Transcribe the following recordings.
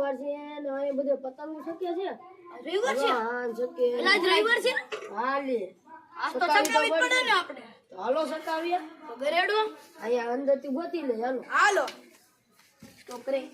રવિવાર છે ને આ બધે પતંગ શક્ય છે રવિવાર છે હા શક્ય એલા આજ રવિવાર છે હા લે આજ તો સકાવી પડે ને આપણે હાલો સકાવીએ તો ગરેડો અહીંયા અંદર થી ગોતી લે હાલો હાલો ટોકરે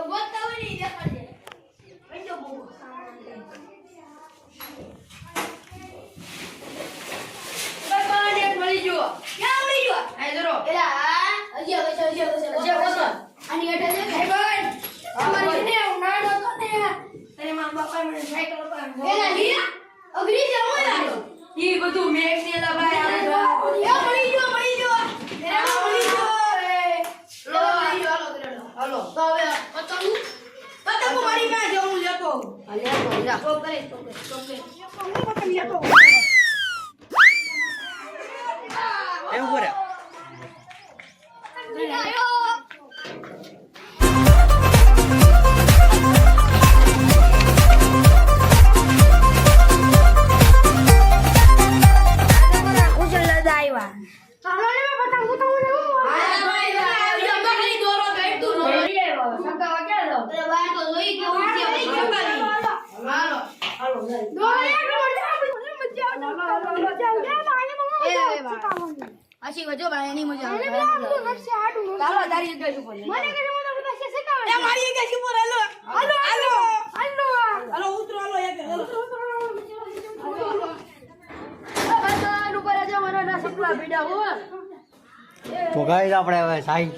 ગોતા હોય ને દેખાડજે પંજો બહુ બાબાને મળી જો ક્યાં મળી જો આ જરો એલા હજી બસો આની અટે છે ભાઈ બન અમારી ને ઉનાળો તો ને તને મારા બાપા મને સાયકલ અપાવી એલા લીયા અઘરી છે ઓલા ઈ બધું મેક ને એલા ભાઈ આ મળી જો મળી જો એલા મળી જો લો હાલો તો હવે પતંગ મારી પાસે હું લેતો હાલે બોલા તો કરે હું પતંગ લેતો એવું કરે આશી વજો ભાઈ એની મજા આવે ચાલો તારી જગ્યા ઉપર મને કે મને બધા શીખવાડે એ મારી જગ્યા ઉપર હાલો હાલો હાલો હાલો હાલો ઉતરો હાલો એક હાલો બધા ઉપર આજે મારા ના સપના પીડા હો તો ગાઈસ આપણે હવે સાઈ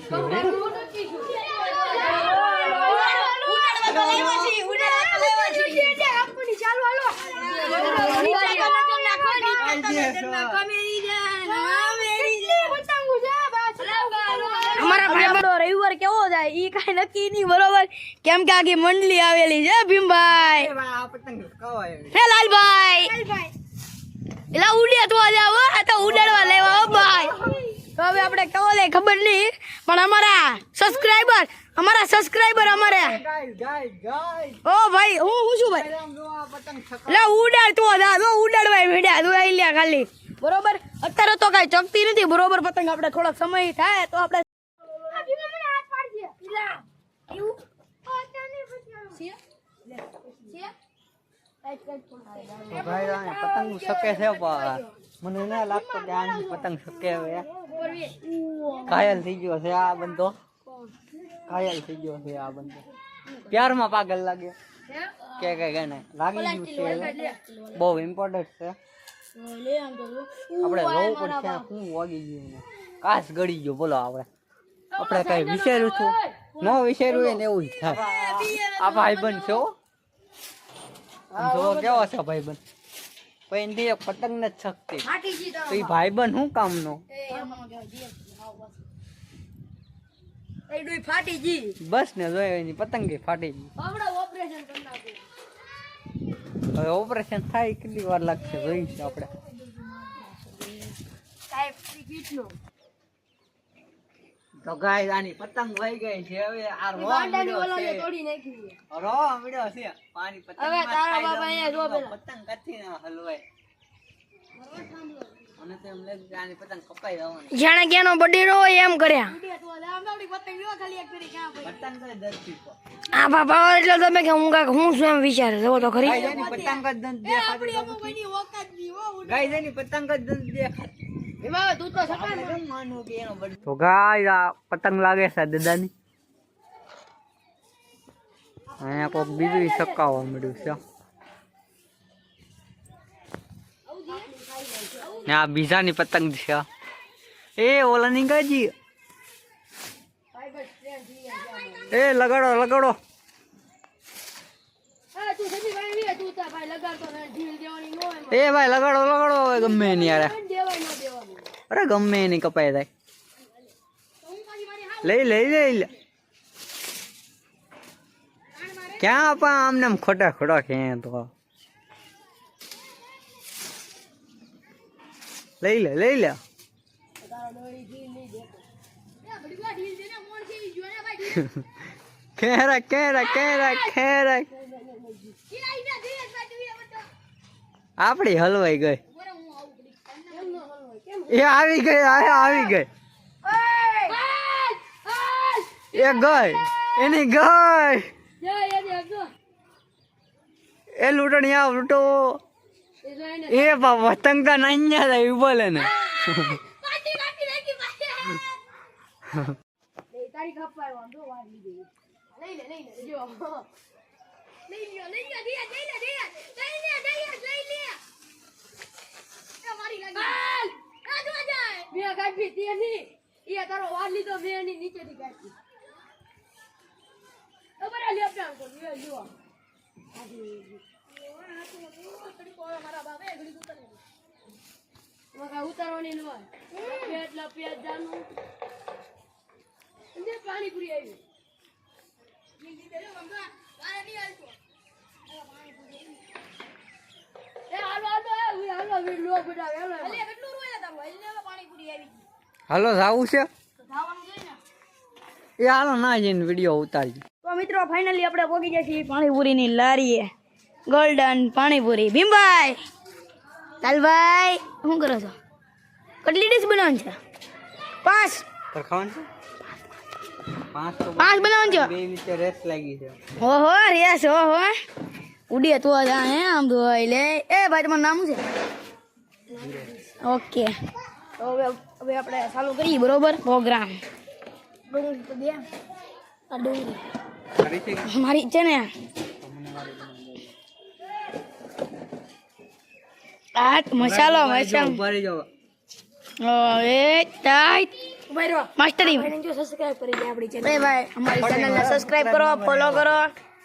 અમારા ભાઈબંધો રવિવાર કેવો જાય ઈ કઈ નક્કી નહીં બરોબર કેમ કે આખી મંડળી આવેલી છે ભીમભાઈ હે લાલભાઈ એલા ઉડ્યા તો જાવ આ તો ઉડાડવા લેવા હો ભાઈ તો હવે આપણે કેવો લે ખબર નહીં પણ અમારા સબસ્ક્રાઇબર ઓ ભાઈ હું શું ભાઈ એલા ઉડાડ તો જા તો ઉડાડવાય મેડ્યા તો આઈ લ્યા ખાલી બરોબર અત્યારે તો કઈ ચકતી નથી બરોબર પતંગ આપણે થોડોક સમય થાય તો આપણે પતંગ શકે છે પણ મને ના લાગતો કે આની પતંગ શકે હવે ઘાયલ થઈ ગયો છે આ બંદો પ્યારમાં પાગલ લાગ્યો કે ને લાગી ગયું છે બહુ ઇમ્પોર્ટન્ટ છે આપણે જોવું પડશે શું વાગી ગયું કાચ ગળી ગયો બોલો આપણે કઈ વિચાર્યું છું ન વિચાર્યું ને એવું જ થાય આ ભાઈબંધ છે જો કેવો છે ભાઈબંધ પછી એક પતંગ ને જ શકતી તો એ ભાઈબંધ શું કામનો ફાટી જી બસ ને જોઈ એની પતંગ ફાટી ગઈ હવે ઓપરેશન થાય કેટલી વાર લાગશે જોઈશું આપણે તો ગાય આની પતંગ વહી ગઈ છે હવે આ રોવા મળ્યો છે પાણી પતંગ કથી ના હલવાય અને તો એમ લાગે કે આની પતંગ કપાઈ જવાની જાણે કેનો બડી નો એમ કર્યા પતંગ કઈ દર્દી પર આ બાબા એટલે તમે કે હું શું એમ વિચારે જો તો ખરી ગાય ની પતંગ જ દંત દેખાતી ગાય ની પતંગ જ દંત દેખાતી એમાં તું તો તો ગાય આ પતંગ લાગે છે દાદાની અહીંયા કોઈક બીજું સકાવવા મળ્યું છે ને આ બીજાની પતંગ છે એ ઓલાની ગાજી એ લગાડો એ ભાઈ લગાડો હવે ગમે એની યાર અરે ગમે એની કપાઈ થાય લઈ લે ક્યાં આપા આમને ખોટા ક્યાં તો લઈ લે ખેરા આપડી હલવાઈ ગઈ એ આવી ગઈ એ ગઈ એની ગઈ એ લૂંટણી આવ લૂંટો એ બાબા તંગા નાન્યા થાય એવું બોલે ને તારી ખપાય વાંધો વાર લીધી લઈ લે જો લઈ લ્યો લઈ લે મારી લાગી આ જાય બે કાઢી તેની એ તારો વાર લીધો બે ની નીચેથી કાઢી બરાબર લે આપડા કો લ્યો મારા બાબે ઘડી ઉતરે મગા ઉતારવાની ન હોય પેટલા પેટ જાનું ને પાણીપુરી આવી નીકળી દેજો મમ્મા વારે નહીં આવતો એ હાલો વિડિયો બનાવે હાલો અલે કેટલું રોયા તારું હાલ પાણીપુરી આવી હાલો જાવું છે ખાવાનું જોઈએ ને એ હાલો ના જઈને વિડીયો ઉતારી તો મિત્રો ફાઇનલી આપણે પહોંચી ગયા છીએ પાણીપુરીની લારીએ ગોલ્ડન પાણીપુરી ભીમભાઈ કાલભાઈ શું કરો છો કેટલી ડીશ બનાવવાની છે 5 ખાવાનું છે 5 બનાવવાનું છે બે વચ્ચે રેસ લાગી છે ઓહો રેસ ઓહો ઉડીએ તો જા હે આમ ધોઈ લે એ ભાઈ તમારું નામ શું છે ઓકે તો હવે આપણે ચાલુ કરીએ બરોબર પ્રોગ્રામ ડુંગળી તો દે આ ડુંગળી મારી છે ને આ મસાલો ભરી જાવ એ ટાઈટ માસ્ટરી જો સબસ્ક્રાઇબ કરી દે આપણી ચેનલ એ ભાઈ અમારી ચેનલને સબસ્ક્રાઇબ કરો ફોલો કરો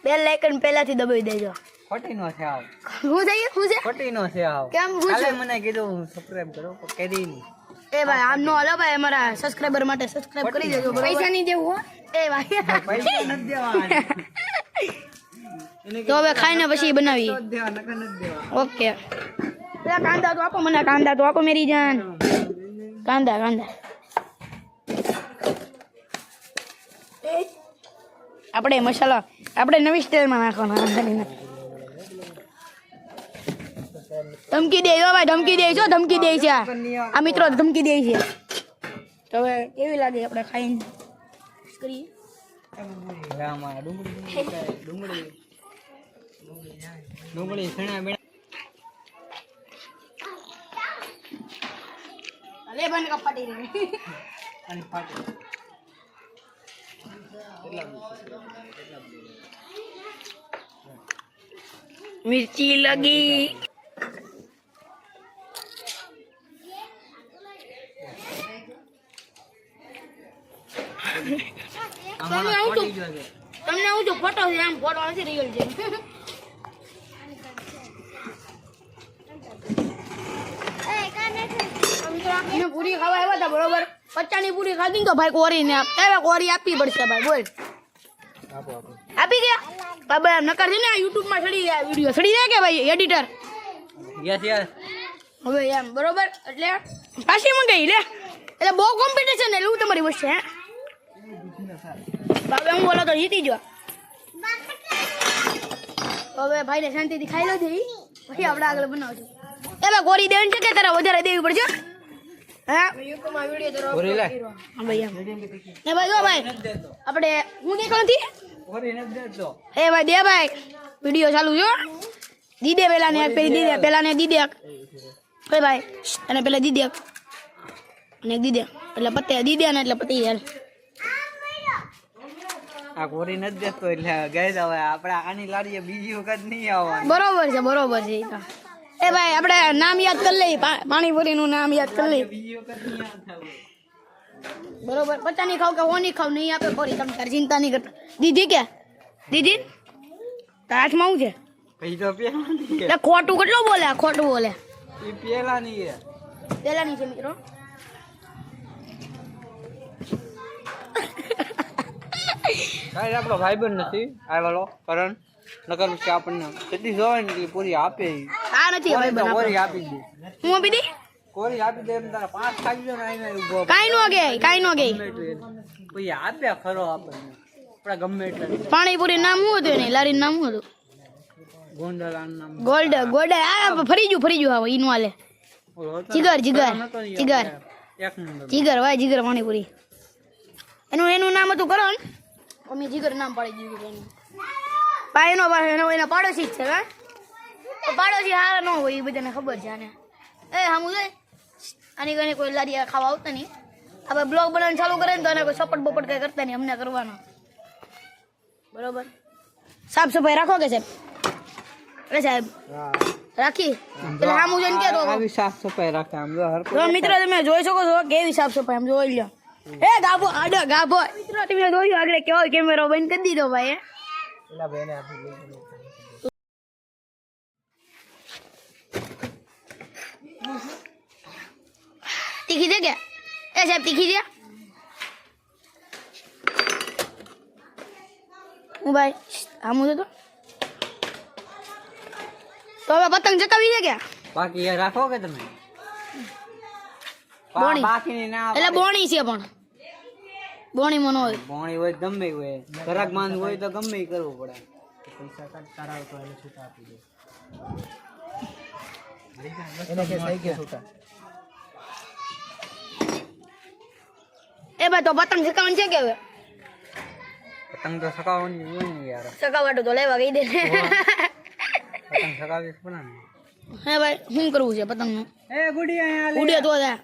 બેલ આઇકન પહેલાથી દબાવી દેજો ખોટી નો છે આવ હું છે ખોટી નો છે આવ કેમ હું કાલે મને કીધું સબસ્ક્રાઇબ કરો પણ કરી નહીં એ ભાઈ આમ નો હાલો ભાઈ અમારા સબસ્ક્રાઇબર માટે સબસ્ક્રાઇબ કરી દેજો પૈસા નહીં દેવું હો એ ભાઈ પૈસા નથી દેવાના તો હવે ખાઈને પછી બનાવી દેવા નકર નથી દેવા ઓકે પેલા કાંદા તો આપો મને કાંદા તો આપો મેરી જાન કાંદા આપણે મસાલા આપણે નવી સ્ટાઈલમાં નાખવાના ધમકી દે ભાઈ ધમકી દે છો ધમકી દે છે આ મિત્રો ધમકી દે છે તો હવે કેવી લાગે આપણે ખાઈને કરીએ ડુંગળી સણા બેણા લે બન કપાટી રે અને ફાટે મિર્ચી લગી તમને હું તો ફોટો છે આમ ફોટો નથી રિયલ છે પૂરી ખાવા આવ્યા હતા બરોબર 50 ની પૂરી ખાધી તો ભાઈ કોરીને કોરી આપવી પડશે ભાઈ બોલ આપી ગયા બાબા નકર છે ને યુટ્યુબ માં ચડી ગયા વિડિયો ચડી જાય કે ભાઈ એડિટર યસ યસ હવે એમ બરોબર એટલે પાછી મંગાઈ લે એટલે બહુ કોમ્પિટિશન એટલે હું તમારી વચ્ચે હે બાબા હું બોલો તો જીતી જો હવે ભાઈ ને શાંતિથી ખાઈ લો જઈ પછી આપણે આગળ બનાવશું એ ભાઈ કોરી દેવાની છે કે તારા વધારે દેવી પડશે હા કોરી લે હા ભાઈ એમ એ ભાઈ જો ભાઈ આપણે હું દેખો નથી કોરી નથી દેતો એ ભાઈ દે ભાઈ વિડિયો ચાલુ જો દીદે પેલા ને દીદે ઓય ભાઈ અને પેલા દીદે અને દીદે એટલે પતે દીદે ને એટલે પતી યાર આ કોરી નથી દેતો એટલે ગઈ હવે આપણે આની લાડીએ બીજી વખત નહીં આવવાનું બરોબર છે ઈ તો એ ભાઈ આપણે નામ યાદ કરી લઈએ પાણીપુરી નું નામ યાદ કરી લઈએ બીજી વખત નહીં આવતા બરોબર પતા નહીં ખાવ કે ઓની ખાવ નહીં આપે ફરી તમે તાર ચિંતા નહીં કરતા દીદી તારા હાથમાં શું છે પછી તો પેલાની એટલે ખોટું કેટલું બોલે ખોટું બોલે એ પેલાની છે પેલાની છે મિત્રો કાંઈ આપણો ભાઈબંધ નથી આવેલો કરણ નકર પછી આપણને જેટલી જોવાય ને એટલી પૂરી આપે આ નથી હવે કોરી આપી દે હું આપી દઈ કોરી આપી દે એમ તારા 5 ખાઈ જો ને આઈને ઉભો કાઈ નો ગઈ પછી આપે ખરો આપણને આપણે ગમે એટલે પાણીપુરી નામ શું હતું એની લારીનું નામ શું હતું ગોંડલાનું નામ ગોલ્ડ આ ફરી ગયું હવે ઈનું હાલે જીગર એક નંબર જીગર ભાઈ જીગર પાણીપુરી એનું નામ હતું કરણ અમે જીગર નામ પાડી દીધું એનું. એના પાડોશી જ છે હા તો પાડોશી હારા ન હોય એ બધાને ખબર છે આને એ હામું જોઈ આની કને કોઈ લારી ખાવા આવતા નહીં આપણે બ્લોગ બનાવવાનું ચાલુ કરે ને તો આને કોઈ સપોર્ટ બપોર્ટ કઈ કરતા નહીં અમને કરવાનો બરોબર સાફ સફાઈ રાખો કે સાહેબ અરે સાહેબ રાખી એટલે હામું જોઈને કે તો આવી સાફ સફાઈ રાખે આમ જો હર તો મિત્રો તમે જોઈ શકો છો કેવી સાફ સફાઈ આમ જોઈ લ્યો એ ગાભો આડો ગાભો મિત્રો તમે જોયું આગળ કેવો કેમેરો બંધ કરી દીધો ભાઈ પેલા બેને આપી લઈ તીખી દે કે એ સાહેબ તીખી દે હું ભાઈ આમું તો હવે પતંગ ચકાવી દે કે બાકી એ રાખો કે તમે બોણી. બાકી ના એટલે બોણી છે પણ બોણી માં ન હોય બોણી હોય ગમે હોય ઘરાક માંદ હોય તો ગમે ઈ કરવું પડે પૈસા કાઢ કરાવ તો એને છૂટા આપી દે એને કે સહી કે છૂટા એ ભાઈ તો પતંગ ચકાવવાનું છે કે હવે પતંગ તો સકાવવાની હોય ને યાર ચકાવવાનું તો લેવા ગઈ દે પતંગ સકાવી પડે ને હે ભાઈ શું કરવું છે પતંગનું એ ગુડી અહીંયા લે ઉડે તો જા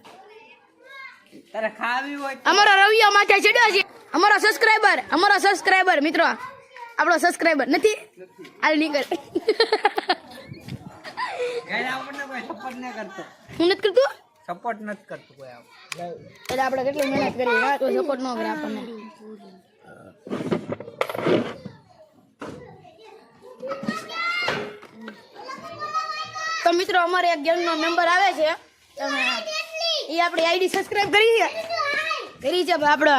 તારે ખાવી હોય તો અમારા રવિયા માથે ચડ્યો છે અમારો સબસ્ક્રાઇબર મિત્રો આપણો સબસ્ક્રાઇબર નથી હાલ નીકળ ગાય આપણને કોઈ સપોર્ટ ન કરતો હું નથી કરતું સપોર્ટ નથી કરતો કોઈ આવ એટલે આપણે કેટલી મહેનત કરી હા તો સપોર્ટ ન કરે આપણને તો મિત્રો અમારે એક ગેંગનો મેમ્બર આવે છે તમે એ આપણી આઈડી સબસ્ક્રાઇબ કરી છે આપણો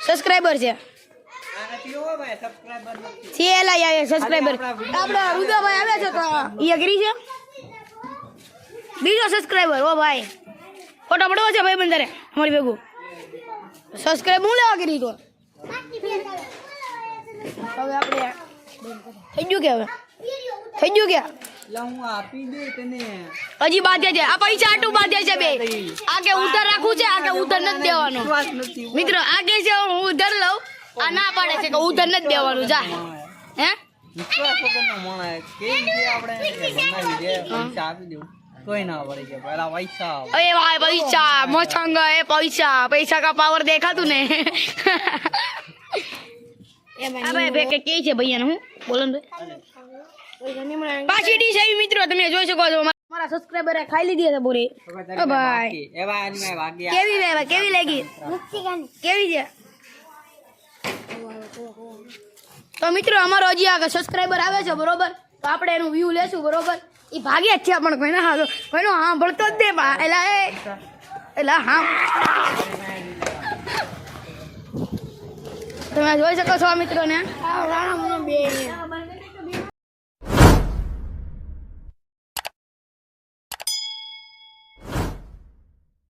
સબસ્ક્રાઇબર છે આ નથી હો ભાઈ સબસ્ક્રાઇબર નથી સીએલઆઈ આવે સબસ્ક્રાઇબર આપણા રુદાભાઈ આવે છે તો એ કરી છે બીજો સબસ્ક્રાઇબર ઓ ભાઈ ફોટો પડવો છે ભાઈ બંદરે અમારી ભેગું સબસ્ક્રાઇબ હું લેવા કરી તો હવે આપણે થઈ ગયું કે હવે થઈ ગયું કે લા હું આપી દે તને હજી બાધ્ય છે આ પૈસા આટલું બાધ્ય છે બે આ કે ઉધાર રાખવું છે આ કે ઉધાર નથી દેવાનું વિશ્વાસ નથી મિત્રો આ કે છે હું ઉધાર લઉં આ ના પાડે છે કે ઉધાર નથી દેવાનું જા હે વિશ્વાસ વગરનો માણસ કેમ કે આપણે બનાવી દે પૈસા આપી દેવું તોય ના વળી જાય પેલા પૈસા આવે. અરે ભાઈ પૈસા મોચંગ એ પૈસા કા પાવર દેખાતું ને અરે ભે કે છે ભૈયા હું બોલો ને પાછી ડીશ આવી મિત્રો તમે જોઈ શકો છો મારા સબસ્ક્રાઇબરે ખાઈ લીધી છે પૂરી ઓ ભાઈ એ ભાઈ મેં વાગી કેવી ભાઈ કેવી લાગી કેવી છે તો મિત્રો અમારો હજી આગળ સબસ્ક્રાઇબર આવે છે બરોબર તો આપણે એનું વ્યૂ લેશું બરોબર એ ભાગે જ છે પણ કોઈને સાંભળતો જ દે એલા હા તમે જોઈ શકો છો આ મિત્રોને